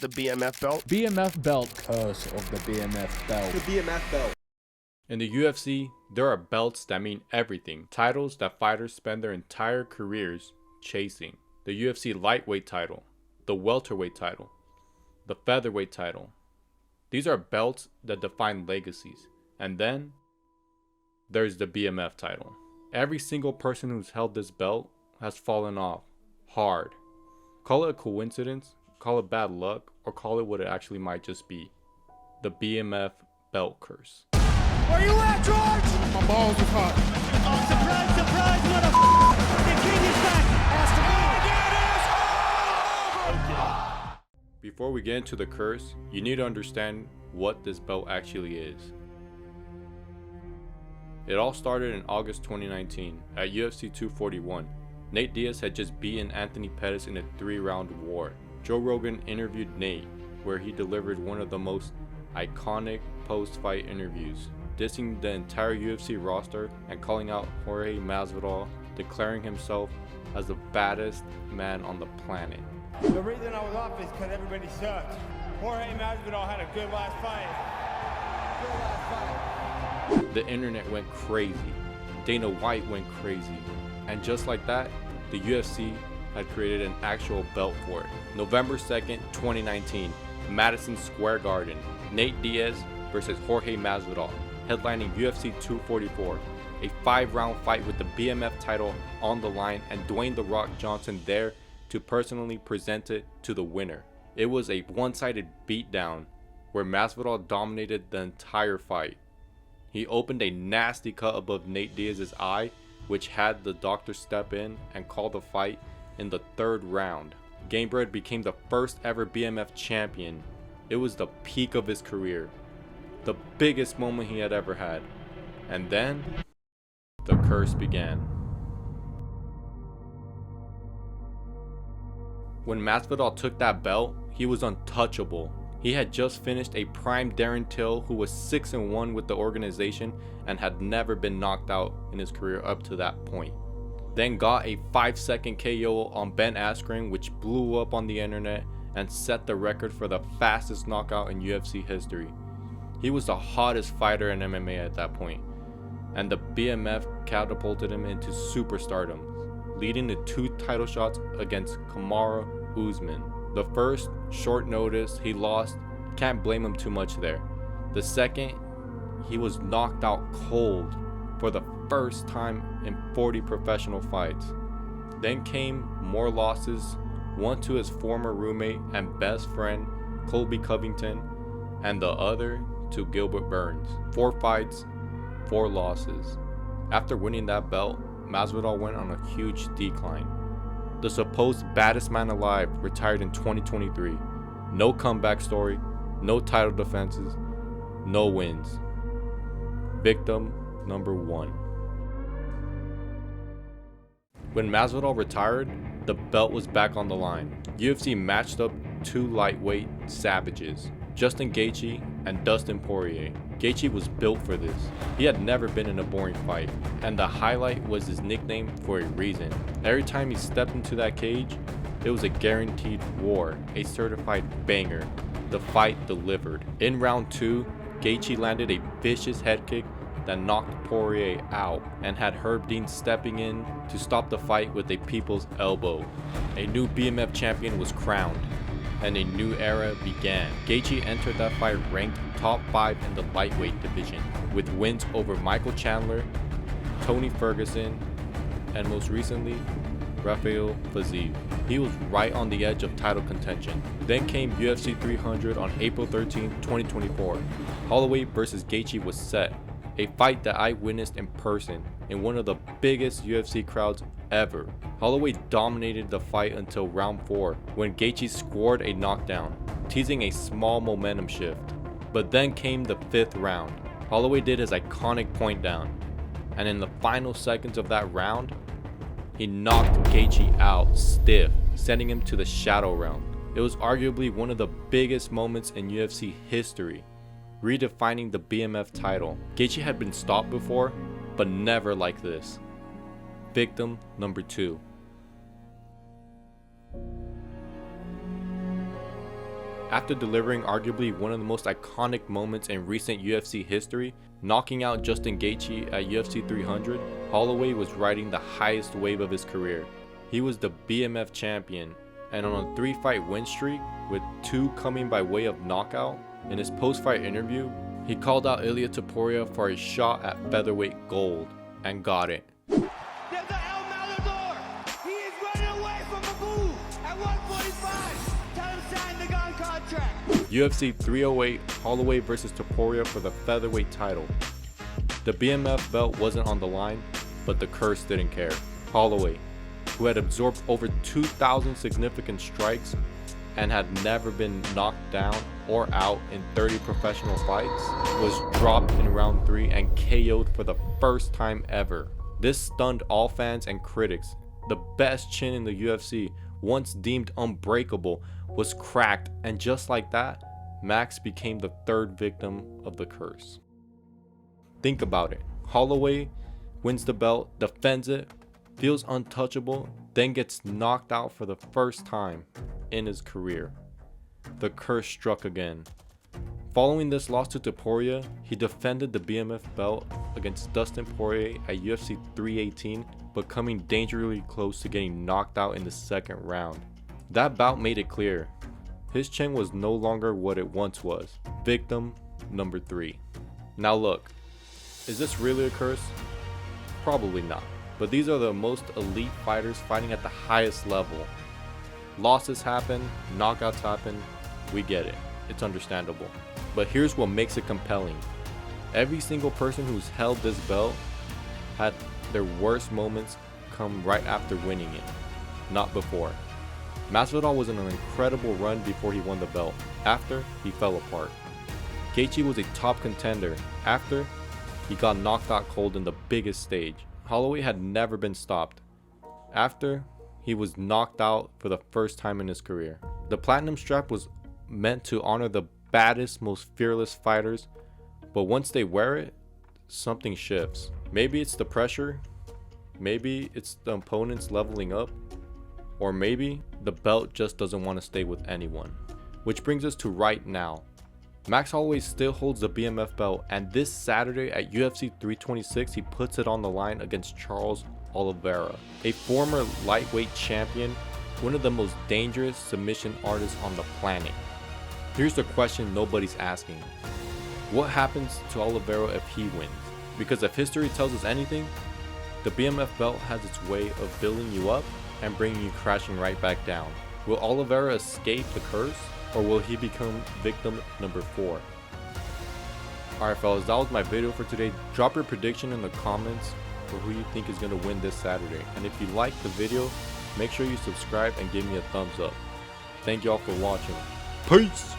The BMF belt. BMF belt. Curse of the BMF belt. The BMF belt. In the UFC, there are belts that mean everything. Titles that fighters spend their entire careers chasing. The UFC lightweight title, the welterweight title, the featherweight title. These are belts that define legacies. And then there's the BMF title. Every single person who's held this belt has fallen off hard. Call it a coincidence, call it bad luck, or call it what it actually might just be. The BMF belt curse. Where you at, George? My balls are hot. Oh, surprise, surprise, motherfucker! The king is back! Has to be. Before we get into the curse, you need to understand what this belt actually is. It all started in August 2019 at UFC 241. Nate Diaz had just beaten Anthony Pettis in a 3-round war. Joe Rogan interviewed Nate, where he delivered one of the most iconic post-fight interviews, dissing the entire UFC roster and calling out Jorge Masvidal, declaring himself as the baddest man on the planet. The reason I was off is because everybody sucked. Jorge Masvidal had a good last fight. The internet went crazy. Dana White went crazy. And just like that, the UFC had created an actual belt for it. November 2nd, 2019, Madison Square Garden. Nate Diaz versus Jorge Masvidal, headlining UFC 244. A 5-round fight with the BMF title on the line and Dwayne "The Rock" Johnson there to personally present it to the winner. It was a one-sided beatdown where Masvidal dominated the entire fight. He opened a nasty cut above Nate Diaz's eye, which had the doctor step in and call the fight in the 3rd round. Gamebred became the first ever BMF champion. It was the peak of his career, the biggest moment he had ever had. And then, the curse began. When Masvidal took that belt, he was untouchable. He had just finished a prime Darren Till who was 6-1 with the organization and had never been knocked out in his career up to that point. Then got a 5-second KO on Ben Askren, which blew up on the internet and set the record for the fastest knockout in UFC history. He was the hottest fighter in MMA at that point, and the BMF catapulted him into superstardom, leading to 2 title shots against Kamaru Usman. The first, short notice, he lost, can't blame him too much there. The second, he was knocked out cold for the first time in 40 professional fights. Then came more losses, one to his former roommate and best friend Colby Covington, and the other to Gilbert Burns. 4 fights, 4 losses. After winning that belt, Masvidal went on a huge decline. The supposed baddest man alive retired in 2023. No comeback story, no title defenses, no wins. Victim number 1. When Masvidal retired, the belt was back on the line. UFC matched up 2 lightweight savages, Justin Gaethje and Dustin Poirier. Gaethje was built for this. He had never been in a boring fight, and the highlight was his nickname for a reason. Every time he stepped into that cage, it was a guaranteed war, a certified banger. The fight delivered. In round 2, Gaethje landed a vicious head kick that knocked Poirier out and had Herb Dean stepping in to stop the fight with a people's elbow. A new BMF champion was crowned, and a new era began. Gaethje entered that fight ranked top 5 in the lightweight division, with wins over Michael Chandler, Tony Ferguson, and most recently, Rafael Fiziev. He was right on the edge of title contention. Then came UFC 300 on April 13, 2024. Holloway versus Gaethje was set, a fight that I witnessed in person in one of the biggest UFC crowds ever. Holloway dominated the fight until round 4 when Gaethje scored a knockdown, teasing a small momentum shift. But then came the 5th round. Holloway did his iconic point down, and in the final seconds of that round, he knocked Gaethje out stiff, sending him to the shadow realm. It was arguably one of the biggest moments in UFC history, redefining the BMF title. Gaethje had been stopped before, but never like this. Victim number 2. After delivering arguably one of the most iconic moments in recent UFC history, knocking out Justin Gaethje at UFC 300, Holloway was riding the highest wave of his career. He was the BMF champion, and on a 3-fight win streak, with 2 coming by way of knockout. In his post-fight interview, he called out Ilia Topuria for a shot at featherweight gold, and got it. There's a El Matador. He is running away from Abu at 145. Tell him sign the gun contract. UFC 308, Holloway versus Topuria for the featherweight title. The BMF belt wasn't on the line, but the curse didn't care. Holloway, who had absorbed over 2,000 significant strikes and had never been knocked down or out in 30 professional fights, was dropped in round 3 and KO'd for the first time ever. This stunned all fans and critics. The best chin in the UFC, once deemed unbreakable, was cracked, and just like that, Max became the 3rd victim of the curse. Think about it. Holloway wins the belt, defends it, feels untouchable, then gets knocked out for the first time in his career. The curse struck again. Following this loss to Topuria, he defended the BMF belt against Dustin Poirier at UFC 318, but coming dangerously close to getting knocked out in the 2nd round. That bout made it clear. His chin was no longer what it once was. Victim number 3. Now look, is this really a curse? Probably not. But these are the most elite fighters fighting at the highest level. Losses happen, knockouts happen, we get it. It's understandable. But here's what makes it compelling. Every single person who's held this belt had their worst moments come right after winning it, not before. Masvidal was in an incredible run before he won the belt. After, he fell apart. Gaethje was a top contender. After, he got knocked out cold in the biggest stage. Holloway had never been stopped. After, he was knocked out for the first time in his career. The platinum strap was meant to honor the baddest, most fearless fighters, but once they wear it, something shifts. Maybe it's the pressure, maybe it's the opponents leveling up, or maybe the belt just doesn't want to stay with anyone. Which brings us to right now. Max Holloway still holds the BMF belt, and this Saturday at UFC 326 he puts it on the line against Charles Oliveira, a former lightweight champion, one of the most dangerous submission artists on the planet. Here's the question nobody's asking. What happens to Oliveira if he wins? Because if history tells us anything, the BMF belt has its way of building you up and bringing you crashing right back down. Will Oliveira escape the curse, or will he become victim number 4? Alright fellas, that was my video for today. Drop your prediction in the comments for who you think is going to win this Saturday. And if you liked the video, make sure you subscribe and give me a thumbs up. Thank you all for watching. Peace!